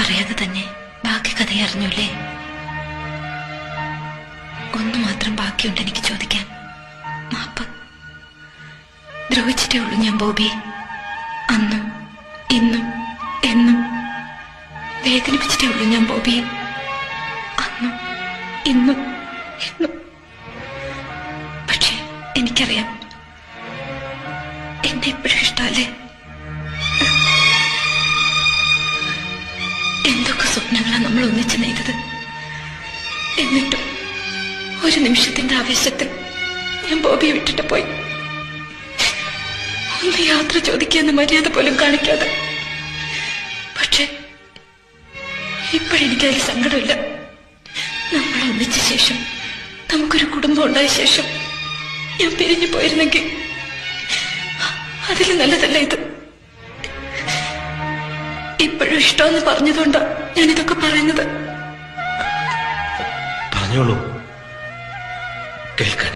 പറയാതെ തന്നെ ബാക്കി കഥ അറിഞ്ഞൂല്ലേ? ഒന്നു മാത്രം ബാക്കിയുണ്ട് എനിക്ക് ചോദിക്കാൻ. മാപ്പ്. ദ്രോഹിച്ചിട്ടേ ഉള്ളൂ ഞാൻ ബോബി. അന്നും ഇന്നും എന്നും വേദനിപ്പിച്ചിട്ടേ ഉള്ളൂ ഞാൻ ബോബിയെ. അന്നും ഇന്നും എന്നും. പക്ഷെ എനിക്കറിയാം എന്നെ എപ്പോഴും ഇഷ്ടമല്ലേ. എന്തൊക്കെ സ്വപ്നങ്ങളാണ് നമ്മൾ ഒന്നിച്ച് നെയ്തത്. എന്നിട്ടും ഒരു നിമിഷത്തിന്റെ ആവേശത്തിൽ ഞാൻ ബോബിയെ വിട്ടിട്ട് പോയി. ഒന്ന് യാത്ര ചോദിക്കുന്ന മര്യാദ പോലും കാണിക്കാതെ. പക്ഷെ ഇപ്പോഴെനിക്കതിൽ സങ്കടമില്ല. നമ്മൾ ഒന്നിച്ച ശേഷം, നമുക്കൊരു കുടുംബം ഉണ്ടായ ശേഷം ഞാൻ പിരിഞ്ഞു പോയിരുന്നെങ്കിൽ അതിൽ നല്ലതല്ല ഇത്. ഇപ്പോഴും ഇഷ്ടമെന്ന് പറഞ്ഞതുകൊണ്ടാ ഞാനിതൊക്കെ പറയുന്നത്. പറഞ്ഞോളൂ, കേൾക്കാൻ